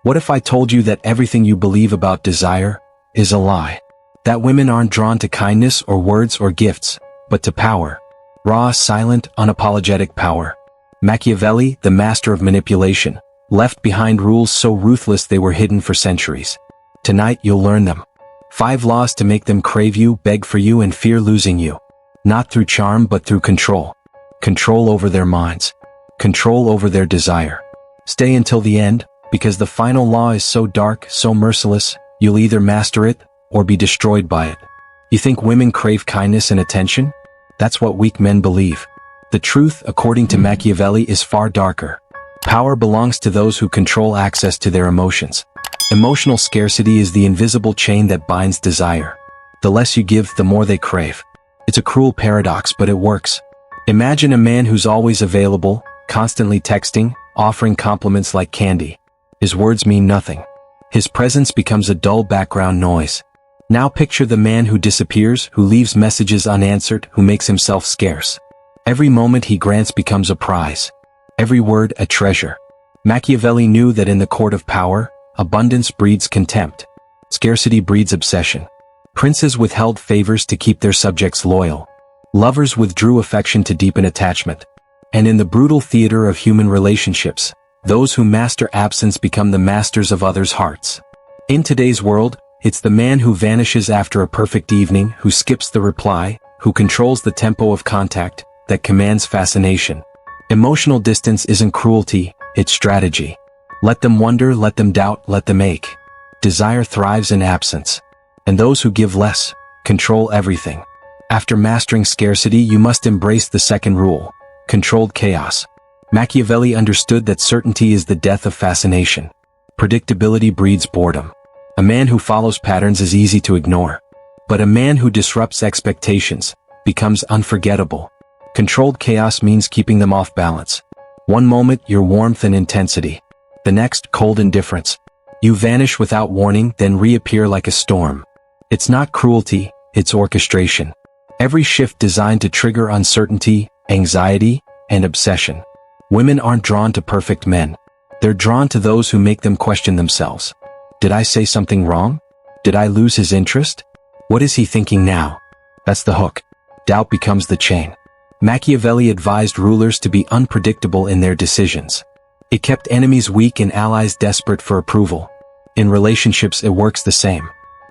What if I told you that everything you believe about desire is a lie? That women aren't drawn to kindness or words or gifts, but to power. Raw, silent, unapologetic power. Machiavelli, the master of manipulation, left behind rules so ruthless they were hidden for centuries. Tonight you'll learn them. 5 laws to make them crave you, beg for you, and fear losing you. Not through charm but through control. Control over their minds. Control over their desire. Stay until the end, because the final law is so dark, so merciless, you'll either master it, or be destroyed by it. You think women crave kindness and attention? That's what weak men believe. The truth, according to Machiavelli, is far darker. Power belongs to those who control access to their emotions. Emotional scarcity is the invisible chain that binds desire. The less you give, the more they crave. It's a cruel paradox, but it works. Imagine a man who's always available, constantly texting, offering compliments like candy. His words mean nothing. His presence becomes a dull background noise. Now picture the man who disappears, who leaves messages unanswered, who makes himself scarce. Every moment he grants becomes a prize. Every word a treasure. Machiavelli knew that in the court of power, abundance breeds contempt. Scarcity breeds obsession. Princes withheld favors to keep their subjects loyal. Lovers withdrew affection to deepen attachment. And in the brutal theater of human relationships, those who master absence become the masters of others' hearts. In today's world, it's the man who vanishes after a perfect evening, who skips the reply, who controls the tempo of contact, that commands fascination. Emotional distance isn't cruelty, it's strategy. Let them wonder, let them doubt, let them ache. Desire thrives in absence. And those who give less, control everything. After mastering scarcity, you must embrace the second rule: controlled chaos. Machiavelli understood that certainty is the death of fascination. Predictability breeds boredom. A man who follows patterns is easy to ignore. But a man who disrupts expectations becomes unforgettable. Controlled chaos means keeping them off balance. One moment, your warmth and intensity. The next, cold indifference. You vanish without warning, then reappear like a storm. It's not cruelty, it's orchestration. Every shift designed to trigger uncertainty, anxiety, and obsession. Women aren't drawn to perfect men. They're drawn to those who make them question themselves. Did I say something wrong? Did I lose his interest? What is he thinking now? That's the hook. Doubt becomes the chain. Machiavelli advised rulers to be unpredictable in their decisions. It kept enemies weak and allies desperate for approval. In relationships, it works the same.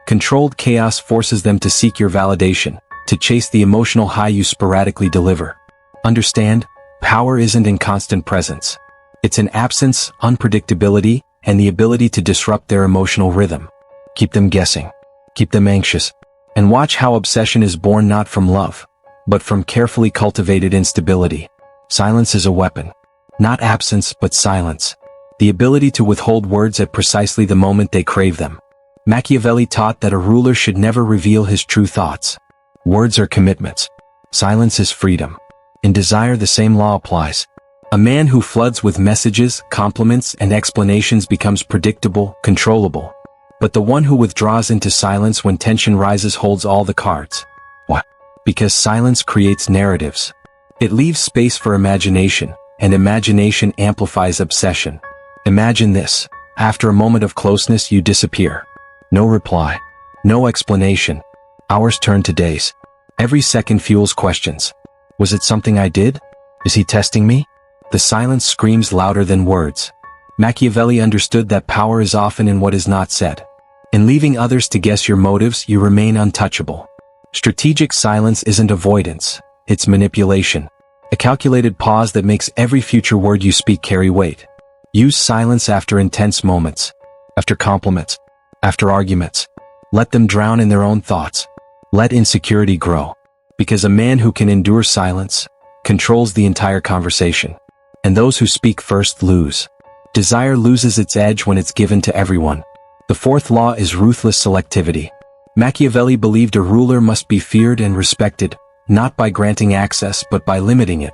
Controlled chaos forces them to seek your validation, to chase the emotional high you sporadically deliver. Understand, power isn't in constant presence. It's in absence, unpredictability, and the ability to disrupt their emotional rhythm. Keep them guessing. Keep them anxious. And watch how obsession is born not from love, but from carefully cultivated instability. Silence is a weapon. Not absence, but silence. The ability to withhold words at precisely the moment they crave them. Machiavelli taught that a ruler should never reveal his true thoughts. Words are commitments. Silence is freedom. In desire, the same law applies. A man who floods with messages, compliments, and explanations becomes predictable, controllable. But the one who withdraws into silence when tension rises holds all the cards. Why? Because silence creates narratives. It leaves space for imagination, and imagination amplifies obsession. Imagine this. After a moment of closeness, you disappear. No reply. No explanation. Hours turn to days. Every second fuels questions. Was it something I did? Is he testing me? The silence screams louder than words. Machiavelli understood that power is often in what is not said. In leaving others to guess your motives, you remain untouchable. Strategic silence isn't avoidance, it's manipulation. A calculated pause that makes every future word you speak carry weight. Use silence after intense moments, after compliments, after arguments. Let them drown in their own thoughts. Let insecurity grow. Because a man who can endure silence controls the entire conversation. And those who speak first lose. Desire loses its edge when it's given to everyone. The fourth law is ruthless selectivity. Machiavelli believed a ruler must be feared and respected, not by granting access but by limiting it.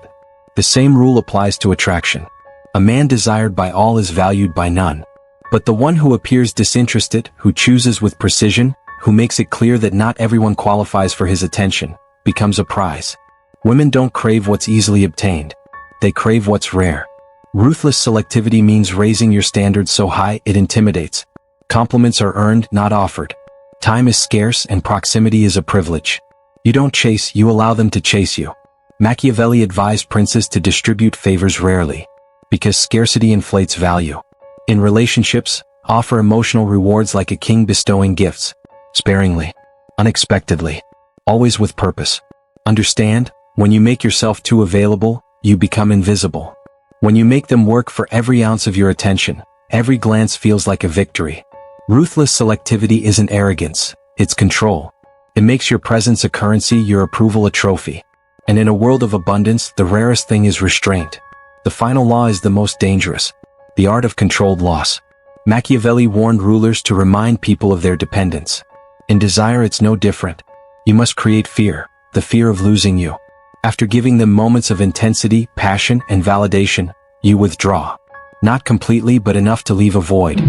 The same rule applies to attraction. A man desired by all is valued by none. But the one who appears disinterested, who chooses with precision, who makes it clear that not everyone qualifies for his attention, becomes a prize. Women don't crave what's easily obtained. They crave what's rare. Ruthless selectivity means raising your standards so high it intimidates. Compliments are earned, not offered. Time is scarce and proximity is a privilege. You don't chase, you allow them to chase you. Machiavelli advised princes to distribute favors rarely, because scarcity inflates value. In relationships, offer emotional rewards like a king bestowing gifts, sparingly, unexpectedly, always with purpose. Understand, when you make yourself too available, you become invisible. When you make them work for every ounce of your attention, every glance feels like a victory. Ruthless selectivity isn't arrogance, it's control. It makes your presence a currency, your approval a trophy. And in a world of abundance, the rarest thing is restraint. The final law is the most dangerous, the art of controlled loss. Machiavelli warned rulers to remind people of their dependence. In desire, it's no different. You must create fear, the fear of losing you. After giving them moments of intensity, passion, and validation, you withdraw. Not completely, but enough to leave a void.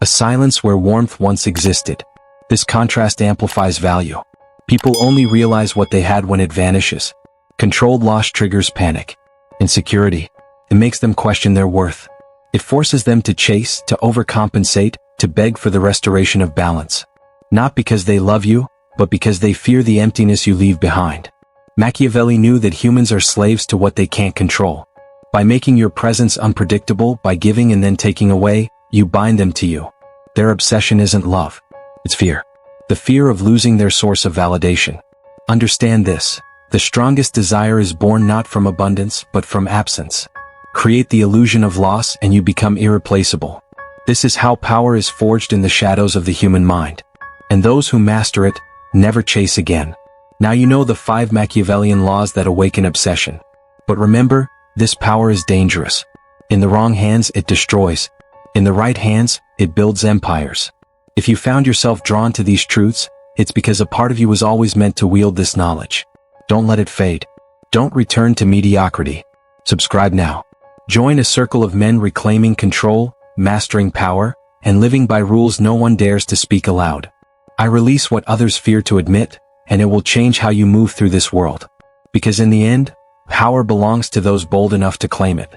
A silence where warmth once existed. This contrast amplifies value. People only realize what they had when it vanishes. Controlled loss triggers panic. Insecurity. It makes them question their worth. It forces them to chase, to overcompensate, to beg for the restoration of balance. Not because they love you, but because they fear the emptiness you leave behind. Machiavelli knew that humans are slaves to what they can't control. By making your presence unpredictable, by giving and then taking away, you bind them to you. Their obsession isn't love. It's fear. The fear of losing their source of validation. Understand this. The strongest desire is born not from abundance, but from absence. Create the illusion of loss and you become irreplaceable. This is how power is forged in the shadows of the human mind. And those who master it, never chase again. Now you know the 5 Machiavellian laws that awaken obsession. But remember, this power is dangerous. In the wrong hands, it destroys. In the right hands, it builds empires. If you found yourself drawn to these truths, it's because a part of you was always meant to wield this knowledge. Don't let it fade. Don't return to mediocrity. Subscribe now. Join a circle of men reclaiming control, mastering power, and living by rules no one dares to speak aloud. I release what others fear to admit, and it will change how you move through this world. Because in the end, power belongs to those bold enough to claim it.